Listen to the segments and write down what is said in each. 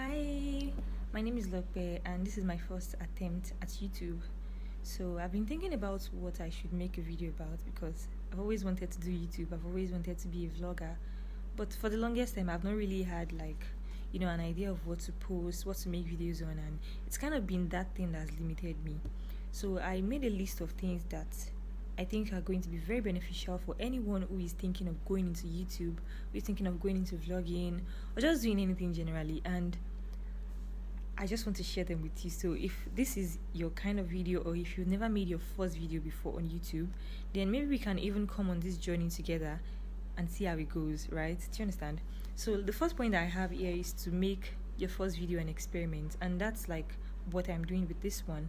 Hi, my name is Lope, and this is my first attempt at YouTube. So, I've been thinking about what I should make a video about because I've always wanted to do YouTube, I've always wanted to be a vlogger, but for the longest time, I've not really had an idea of what to post, what to make videos on, and it's kind of been that thing that's limited me. So, I made a list of things that I think are going to be very beneficial for anyone who is thinking of going into YouTube, who is thinking of going into vlogging, or just doing anything generally. And I just want to share them with you. So if this is your kind of video, or if you've never made your first video before on YouTube, then maybe we can even come on this journey together and see how it goes, right? Do you understand? So the first point that I have here is to make your first video an experiment, and that's like what I'm doing with this one.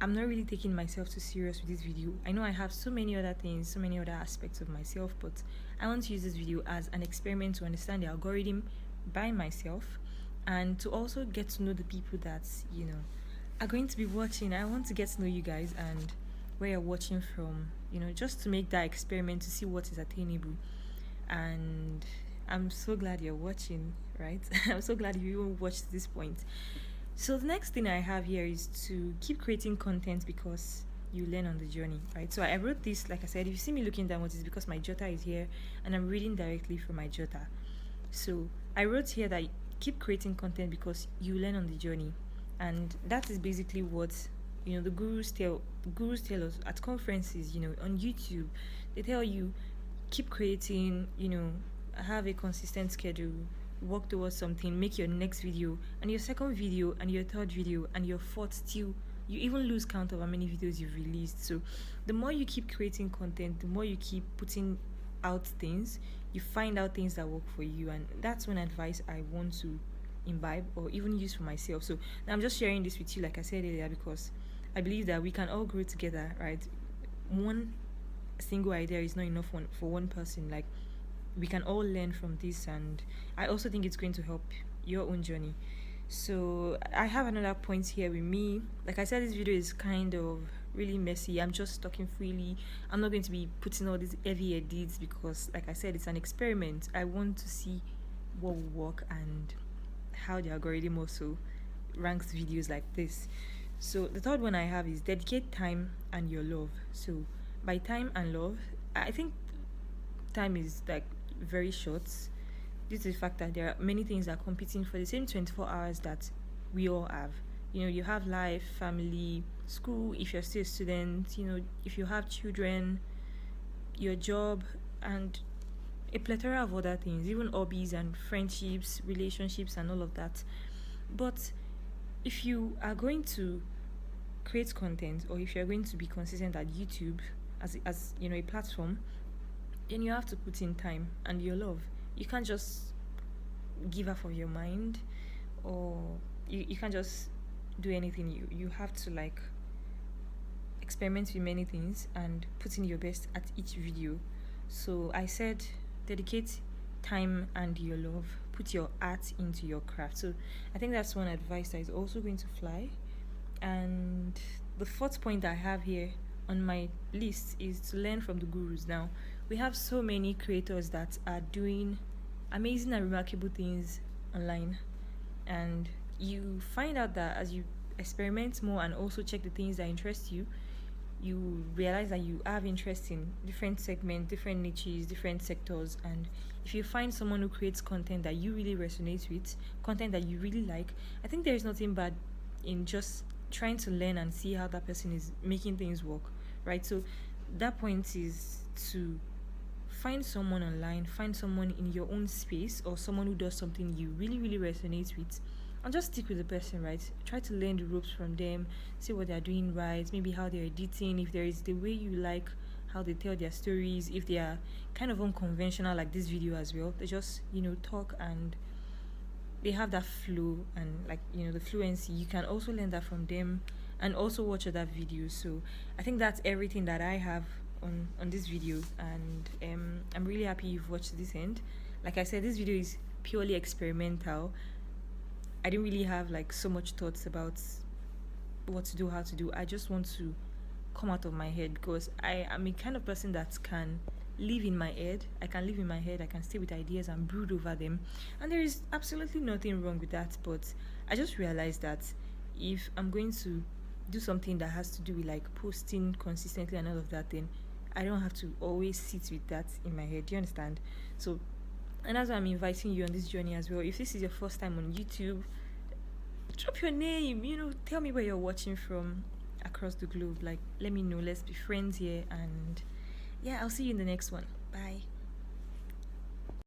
I'm not really taking myself too serious with this video. I know I have so many other things, so many other aspects of myself, but I want to use this video as an experiment to understand the algorithm by myself, and to also get to know the people that are going to be watching. I want to get to know you guys and where you're watching from, just to make that experiment to see what is attainable. And I'm so glad you're watching, right? I'm so glad you even watched this point. So the next thing I have here is to keep creating content because you learn on the journey, right? So I wrote this, like I said, if you see me looking downwards, it's because my jotter is here and I'm reading directly from my jotter. So I wrote here that keep creating content because you learn on the journey, and that is basically what the gurus tell us at conferences, on YouTube. They tell you keep creating, have a consistent schedule, work towards something, make your next video and your second video and your third video and your fourth, till you even lose count of how many videos you've released. So the more you keep creating content, the more you keep putting out things, you find out things that work for you. And that's one advice I want to imbibe or even use for myself. So I'm just sharing this with you, like I said earlier, because I believe that we can all grow together, right? One single idea is not enough for one person. Like, we can all learn from this, and I also think it's going to help your own journey. So I have another point here with me. Like I said, this video is kind of really messy. I'm just talking freely. I'm not going to be putting all these heavy edits because, like I said, it's an experiment. I want to see what will work and how the algorithm also ranks videos like this. So the third one I have is dedicate time and your love. So by time and love, I think time is like very short due to the fact that there are many things that are competing for the same 24 hours that we all have. You have life, family, school, if you're still a student, if you have children, your job, and a plethora of other things, even hobbies and friendships, relationships, and all of that. But if you are going to create content, or if you're going to be consistent at YouTube as a platform, then you have to put in time and your love. You can't just give up of your mind, or you can't just do anything. You have to experiment with many things and put in your best at each video. So I said dedicate time and your love, put your art into your craft. So I think that's one advice that is also going to fly. And the fourth point I have here on my list is to learn from the gurus. Now, we have so many creators that are doing amazing and remarkable things online, and you find out that as you experiment more and also check the things that interest you, you realize that you have interest in different segments, different niches, different sectors. And if you find someone who creates content that you really resonate with, content that you really like, I think there is nothing bad in just trying to learn and see how that person is making things work, right? So that point is to find someone online, find someone in your own space, or someone who does something you really, really resonate with, and just stick with the person, right? Try to learn the ropes from them, see what they're doing right, maybe how they're editing, if there is the way you like how they tell their stories, if they are kind of unconventional like this video as well. They just, talk, and they have that flow and the fluency. You can also learn that from them and also watch other videos. So I think that's everything that I have on this video, and I'm really happy you've watched this end. Like I said, this video is purely experimental. I didn't really have so much thoughts about what to do, how to do. I just want to come out of my head because I am a kind of person that can live in my head. I can live in my head. I can stay with ideas and brood over them. And there is absolutely nothing wrong with that. But I just realized that if I'm going to do something that has to do with like posting consistently and all of that, then I don't have to always sit with that in my head. Do you understand? So, and that's why I'm inviting you on this journey as well. If this is your first time on YouTube, drop your name, tell me where you're watching from across the globe. Like, let me know. Let's be friends here. And yeah, I'll see you in the next one. Bye.